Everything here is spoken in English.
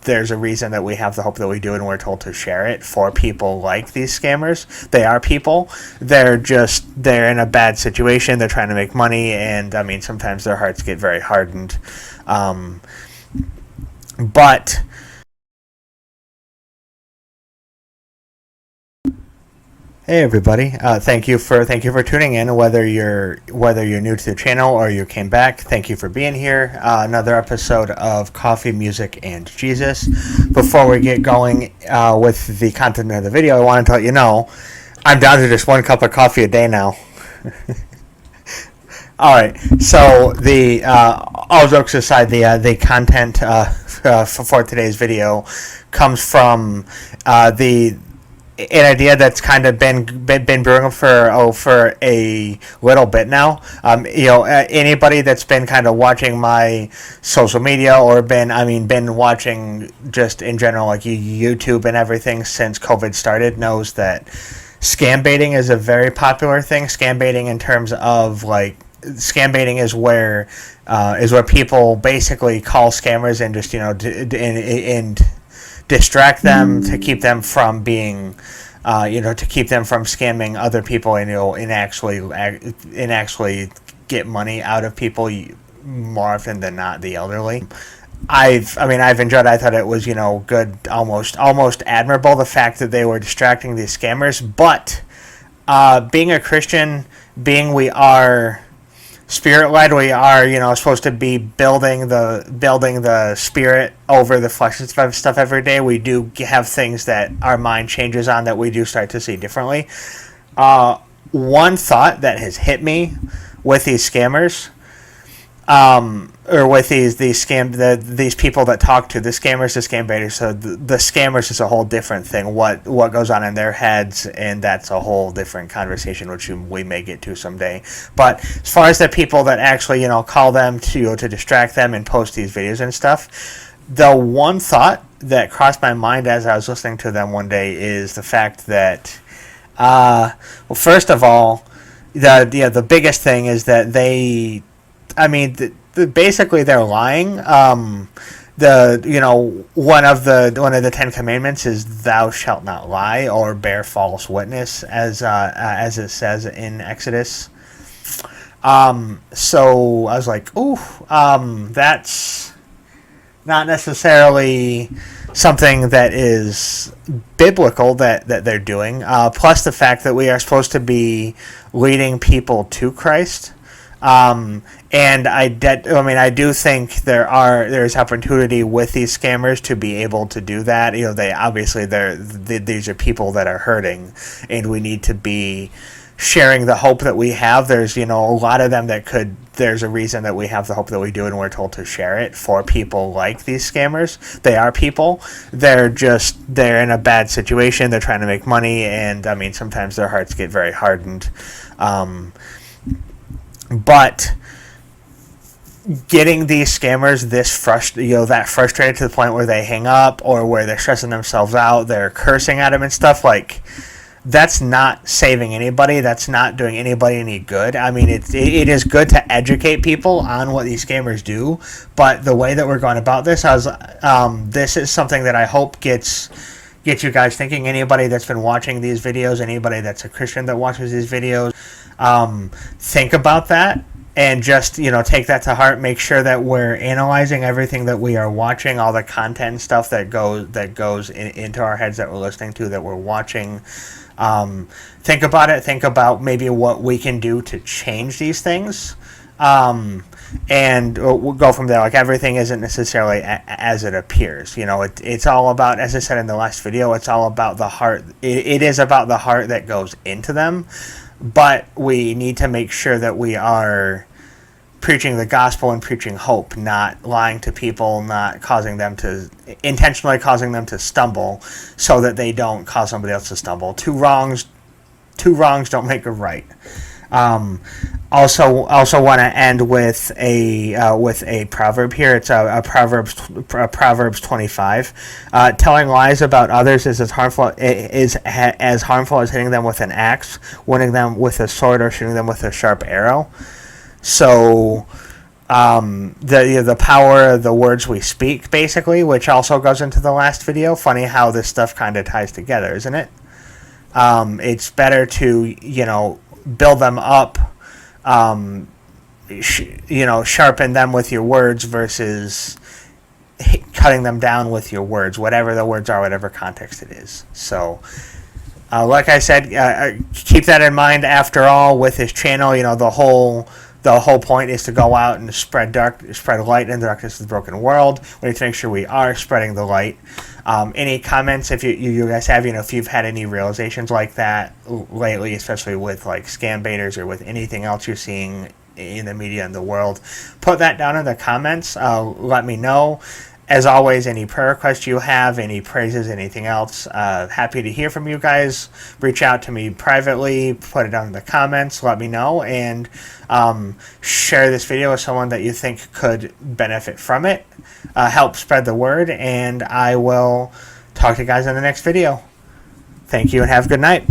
there's a reason that we have the hope that we do, and we're told to share it for people like these scammers. They are people. They're in a bad situation. They're trying to make money, and I mean, sometimes their hearts get very hardened. But hey everybody, thank you for tuning in. Whether you're new to the channel or you came back, thank you for being here. Another episode of Coffee, Music, and Jesus. Before we get going with the content of the video, I wanted to let you know I'm down to just 1 cup of coffee a day now. All right. So all jokes aside, the content for today's video comes from an idea that's kind of been brewing for a little bit now. Anybody that's been kind of watching my social media or been watching just in general, like YouTube and everything since COVID started, knows that scambaiting is a very popular thing. Scambaiting in terms of scambaiting is where people basically call scammers and just and distract them to keep them from being, to keep them from scamming other people and actually get money out of people more often than not, the elderly. I've enjoyed. I thought it was good, almost admirable, the fact that they were distracting these scammers. But being a Christian, we are Spirit-led, we are, supposed to be building the spirit over the flesh stuff every day. We do have things that our mind changes on that we do start to see differently. One thought that has hit me with these scammers, or with these people that talk to the scammers, the scambaiters. So the scammers is a whole different thing. What goes on in their heads, and that's a whole different conversation, which we may get to someday. But as far as the people that actually call them to distract them and post these videos and stuff, the one thought that crossed my mind as I was listening to them one day is the fact that, well, first of all, the biggest thing is that basically they're lying. One of the 10 Commandments is "Thou shalt not lie" or "bear false witness," as it says in Exodus. So I was like, ooh, that's not necessarily something that is biblical that they're doing. Plus the fact that we are supposed to be leading people to Christ. And I do think there's opportunity with these scammers to be able to do that. These are people that are hurting, and we need to be sharing the hope that we have. There's a lot of them there's a reason that we have the hope that we do, and we're told to share it for people like these scammers. They are people. They're in a bad situation. They're trying to make money, and sometimes their hearts get very hardened. But getting these scammers that frustrated to the point where they hang up, or where they're stressing themselves out, they're cursing at them and stuff, that's not saving anybody. That's not doing anybody any good. It is good to educate people on what these scammers do, but the way that we're going about this, this is something that I hope gets you guys thinking. Anybody that's been watching these videos, anybody that's a Christian that watches these videos, think about that and just take that to heart. Make sure that we're analyzing everything that we are watching, all the content and stuff that goes into our heads, that we're listening to, that we're watching. Think about it. Think about maybe what we can do to change these things, and we'll go from there. Everything isn't necessarily as it appears. It's all about, as I said in the last video, it's all about the heart. It is about the heart that goes into them. But we need to make sure that we are preaching the gospel and preaching hope, not lying to people, not intentionally causing them to stumble so that they don't cause somebody else to stumble. Two wrongs don't make a right. Also want to end with a proverb here. It's a Proverbs 25. Telling lies about others is as harmful as hitting them with an axe, wounding them with a sword, or shooting them with a sharp arrow. So the power of the words we speak, basically, which also goes into the last video. Funny how this stuff kind of ties together, isn't it? It's better to, build them up, sharpen them with your words versus cutting them down with your words, whatever the words are, whatever context it is. So, like I said, keep that in mind. After all, with his channel, the whole point is to go out and spread light in the darkness of the broken world. We need to make sure we are spreading the light. Any comments, if you guys have, if you've had any realizations like that lately, especially with like scam baiters or with anything else you're seeing in the media in the world, put that down in the comments. Let me know. As always, any prayer requests you have, any praises, anything else, happy to hear from you guys. Reach out to me privately, put it down in the comments, let me know, and share this video with someone that you think could benefit from it. Help spread the word, and I will talk to you guys in the next video. Thank you and have a good night.